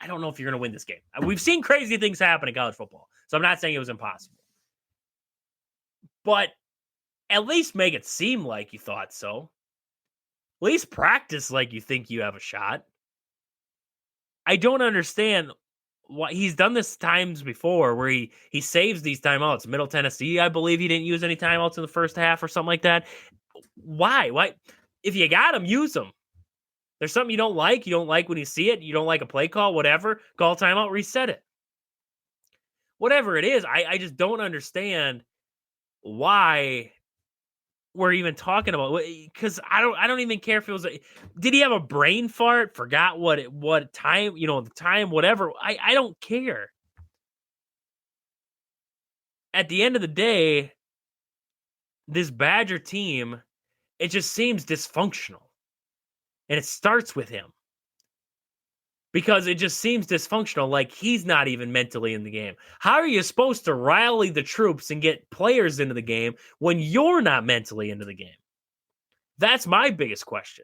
don't know if you're going to win this game. We've seen crazy things happen in college football, so I'm not saying it was impossible. But at least make it seem like you thought so. At least practice like you think you have a shot. I don't understand why he's done this times before where he saves these timeouts. Middle Tennessee, I believe he didn't use any timeouts in the first half or something like that. Why? If you got them, use them. There's something you don't like when you see it, you don't like a play call, whatever, call timeout, reset it. whatever it is, I just don't understand why we're even talking about, because I don't even care if it was did he have a brain fart, forgot what time, the time, whatever. I don't care. At the end of the day, this Badger team, it just seems dysfunctional. And it starts with him. Because it just seems dysfunctional, like he's not even mentally in the game. How are you supposed to rally the troops and get players into the game when you're not mentally into the game? That's my biggest question.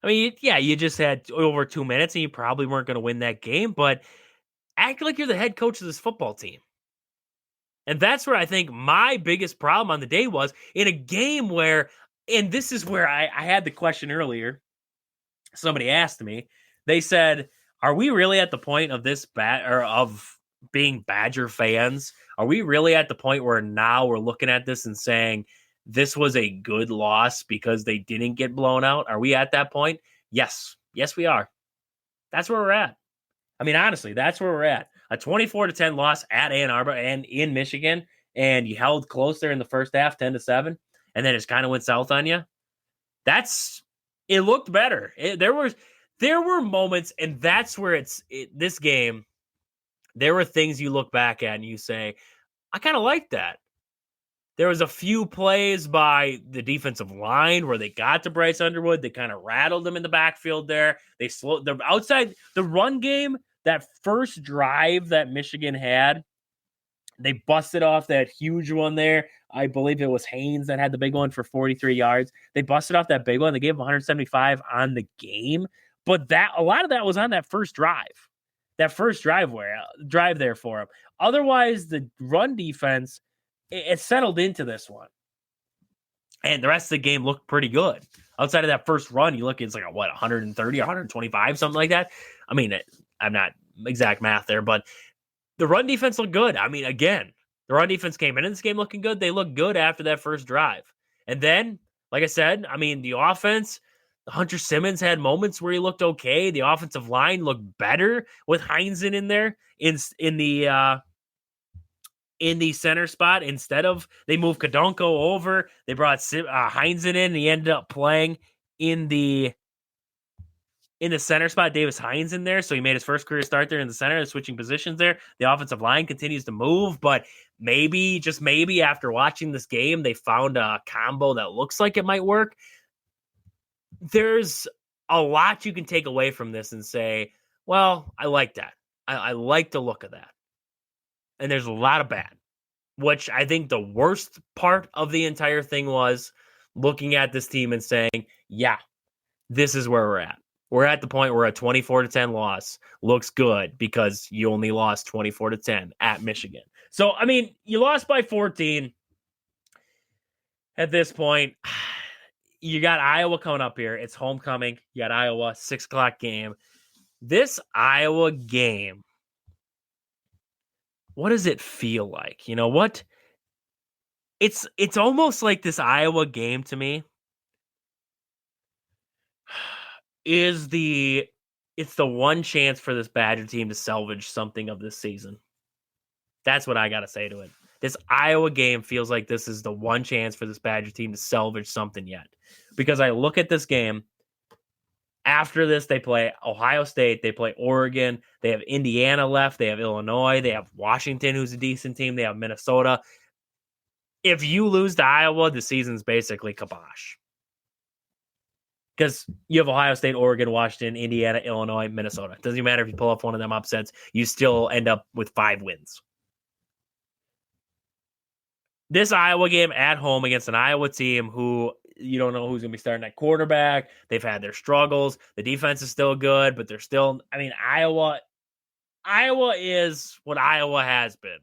I mean, yeah, you just had over 2 minutes and you probably weren't going to win that game, but act like you're the head coach of this football team. And that's where I think my biggest problem on the day was, in a game where, and this is where I had the question earlier. Somebody asked me, they said, are we really at the point of this of being Badger fans? Are we really at the point where now we're looking at this and saying this was a good loss because they didn't get blown out? Are we at that point? Yes, we are. That's where we're at. I mean, honestly, that's where we're at. A 24-10 loss at Ann Arbor and in Michigan, and you held close there in the first half, 10-7, and then it just kind of went south on you. It looked better. There were moments, and that's where this game, there were things you look back at and you say, I kind of like that. There was a few plays by the defensive line where they got to Bryce Underwood. They kind of rattled them in the backfield there. They slowed the outside, the run game, that first drive that Michigan had. They busted off that huge one there. I believe it was Haynes that had the big one for 43 yards. They busted off that big one. They gave him 175 on the game. But a lot of that was on that first drive. That first drive there for him. Otherwise, the run defense, it settled into this one. And the rest of the game looked pretty good. Outside of that first run, you look, it's like 130 or 125, something like that. I mean, I'm not exact math there, but the run defense looked good. I mean, again, the run defense came in this game looking good. They looked good after that first drive. And then, like I said, I mean, the offense, Hunter Simmons had moments where he looked okay. The offensive line looked better with Heinzen in there in the center spot. Instead of, they moved Kadonko over. They brought Heinzen in, and he ended up playing in the center spot. Davis Hines in there, so he made his first career start there in the center, switching positions there. The offensive line continues to move, but maybe, just maybe, after watching this game, they found a combo that looks like it might work. There's a lot you can take away from this and say, well, I like that. I like the look of that. And there's a lot of bad, which I think the worst part of the entire thing was looking at this team and saying, yeah, this is where we're at. We're at the point where a 24-10 loss looks good because you only lost 24-10 at Michigan. So, I mean, you lost by 14 at this point. You got Iowa coming up here. It's homecoming. You got Iowa, 6 o'clock game. This Iowa game, what does it feel like? You know what? It's almost like this Iowa game to me it's the one chance for this Badger team to salvage something of this season. That's what I got to say to it. This Iowa game feels like this is the one chance for this Badger team to salvage something yet. Because I look at this game, after this, they play Ohio State, they play Oregon, they have Indiana left, they have Illinois, they have Washington, who's a decent team, they have Minnesota. If you lose to Iowa, the season's basically kibosh. Because you have Ohio State, Oregon, Washington, Indiana, Illinois, Minnesota. It doesn't even matter if you pull off one of them upsets. You still end up with 5 wins. This Iowa game at home against an Iowa team who you don't know who's going to be starting at quarterback. They've had their struggles. The defense is still good, but they're still, I mean, Iowa is what Iowa has been.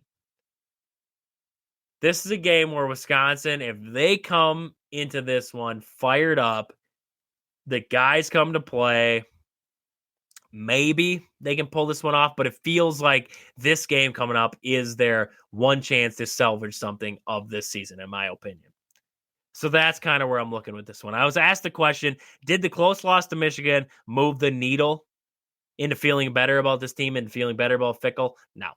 This is a game where Wisconsin, if they come into this one fired up, the guys come to play, maybe they can pull this one off, but it feels like this game coming up is their one chance to salvage something of this season, in my opinion. So that's kind of where I'm looking with this one. I was asked the question, did the close loss to Michigan move the needle into feeling better about this team and feeling better about Fickell? No,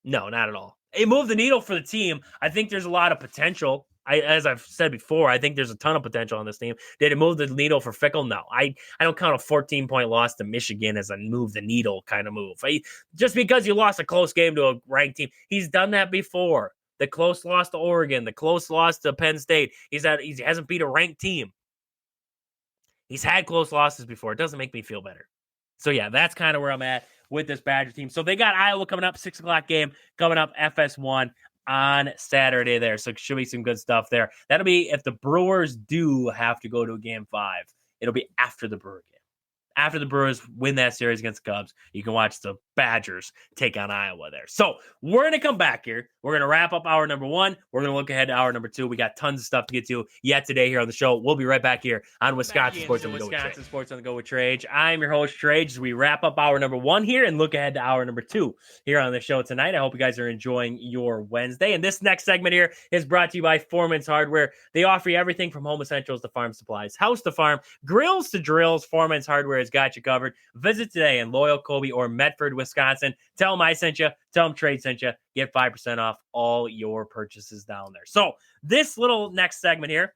not at all. It moved the needle for the team. I think there's a lot of potential. As I've said before, I think there's a ton of potential on this team. Did it move the needle for Fickell? No. I don't count a 14-point loss to Michigan as a move the needle kind of move. Just because you lost a close game to a ranked team, he's done that before. The close loss to Oregon, the close loss to Penn State. He hasn't beat a ranked team. He's had close losses before. It doesn't make me feel better. So, yeah, that's kind of where I'm at with this Badger team. So, they got Iowa coming up, 6 o'clock game, coming up FS1 on Saturday there. So, it should be some good stuff there. That'll be if the Brewers do have to go to a game 5. It'll be after the Brewer game. After the Brewers win that series against the Cubs, you can watch the Badgers take on Iowa there. So we're going to come back here. We're going to wrap up hour number 1. We're going to look ahead to hour number 2. We got tons of stuff to get to yet today here on the show. We'll be right back here on Wisconsin Sports on the Go with Trage. I'm your host, Trage, as we wrap up hour number 1 here and look ahead to hour number 2 here on the show tonight. I hope you guys are enjoying your Wednesday. And this next segment here is brought to you by Foreman's Hardware. They offer you everything from home essentials to farm supplies, house to farm, grills to drills. Foreman's Hardware has got you covered. Visit today in Loyal, Colby, or Medford, Wisconsin. Tell them I sent you. Tell them Trade sent you. Get 5% off all your purchases down there. So this little next segment here,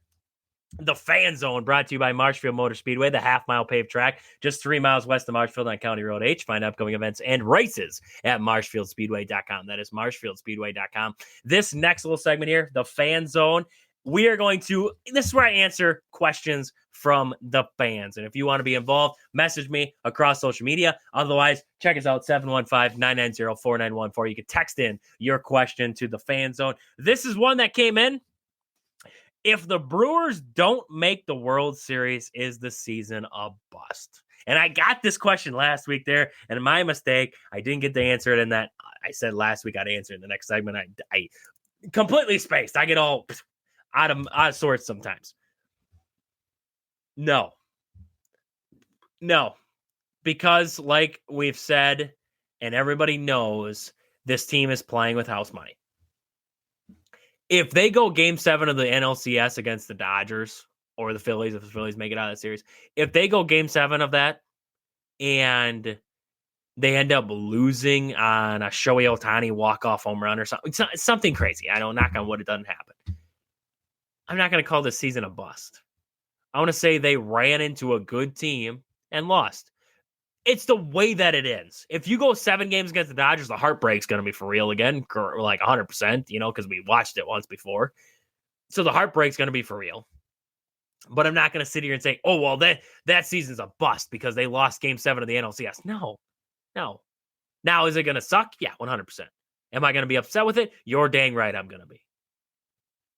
the Fan Zone, brought to you by Marshfield Motor Speedway, the half-mile paved track just 3 miles west of Marshfield on County Road H. Find upcoming events and races at marshfieldspeedway.com. That is marshfieldspeedway.com. This next little segment here, the Fan Zone, we are going to, this is where I answer questions from the fans. And if you want to be involved, message me across social media. Otherwise, check us out, 715-990-4914. You can text in your question to the Fan Zone. This is one that came in. If the Brewers don't make the World Series, is the season a bust? And I got this question last week there, and my mistake, I didn't get to answer it in that. I said last week I'd answer it in the next segment. I completely spaced. I get all out of sorts sometimes. No, because like we've said, and everybody knows, this team is playing with house money. If they go game 7 of the NLCS against the Dodgers or the Phillies, if the Phillies make it out of the series, if they go game 7 of that and they end up losing on a Shohei Ohtani walk-off home run or something, it's something crazy. I don't knock on wood, it doesn't happen. I'm not going to call this season a bust. I want to say they ran into a good team and lost. It's the way that it ends. If you go 7 games against the Dodgers, the heartbreak's going to be for real again, like 100%, because we watched it once before. So the heartbreak's going to be for real. But I'm not going to sit here and say, oh, well, that season's a bust because they lost game 7 of the NLCS. No. Now, is it going to suck? Yeah, 100%. Am I going to be upset with it? You're dang right I'm going to be.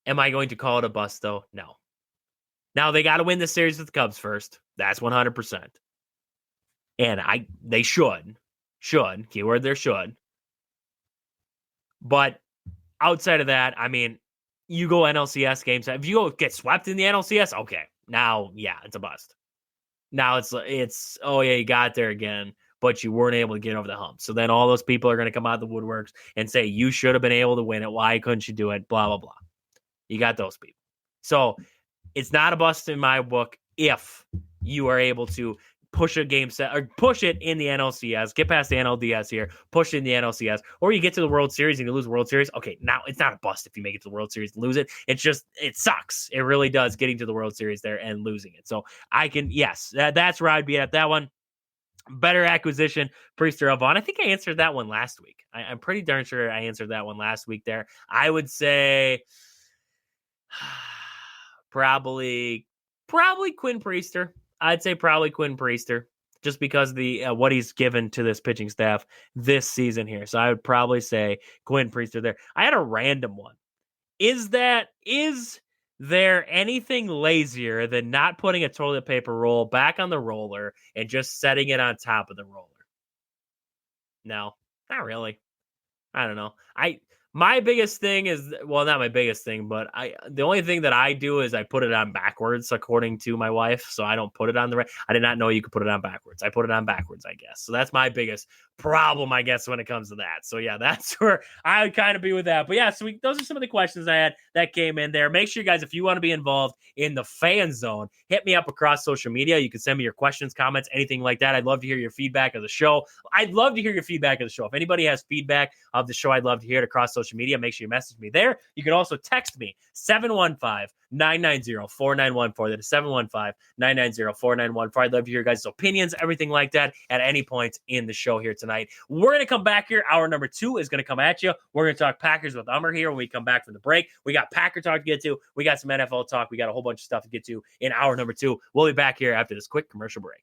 Am I going to call it a bust, though? No. Now, they got to win this series with the Cubs first. That's 100%. And they should. Keyword there, should. But outside of that, I mean, you go NLCS games. If you go get swept in the NLCS, okay. Now, yeah, it's a bust. Now it's oh, yeah, you got there again, but you weren't able to get over the hump. So then all those people are going to come out of the woodworks and say, you should have been able to win it. Why couldn't you do it? Blah, blah, blah. You got those people. So it's not a bust in my book if you are able to push a game set or push it in the NLCS, get past the NLDS here, push it in the NLCS, or you get to the World Series and you lose the World Series. Okay, now it's not a bust if you make it to the World Series and lose it. It's just, it sucks. It really does, getting to the World Series there and losing it. So that's where I'd be at that one. Better acquisition, Priester or Vaughn. I think I answered that one last week. I'm pretty darn sure I answered that one last week there. I would say probably Quinn Priester. I'd say probably Quinn Priester, just because of the what he's given to this pitching staff this season here. So I would probably say Quinn Priester there. I had a random one. Is there anything lazier than not putting a toilet paper roll back on the roller and just setting it on top of the roller? No, not really. I don't know. My biggest thing is, well, not my biggest thing, but the only thing that I do is I put it on backwards, according to my wife. So I don't put it on the right. I did not know you could put it on backwards. I put it on backwards, I guess. So that's my biggest problem, I guess, when it comes to that. So yeah, that's where I would kind of be with that. But yeah, so those are some of the questions I had that came in there. Make sure, guys, if you want to be involved in the fan zone, hit me up across social media. You can send me your questions, comments, anything like that. I'd love to hear your feedback of the show. I'd love to hear your feedback of the show. If anybody has feedback of the show, I'd love to hear it across social media. Make sure you message me there. You can also text me 715-990-4914. That is 715-990-4914. I'd love to hear your guys' opinions, everything like that at any point in the show here tonight. We're going to come back here. Hour number 2 is going to come at you. We're going to talk Packers with Ummer here when we come back from the break. We got Packer talk to get to. We got some NFL talk. We got a whole bunch of stuff to get to in hour number 2. We'll be back here after this quick commercial break.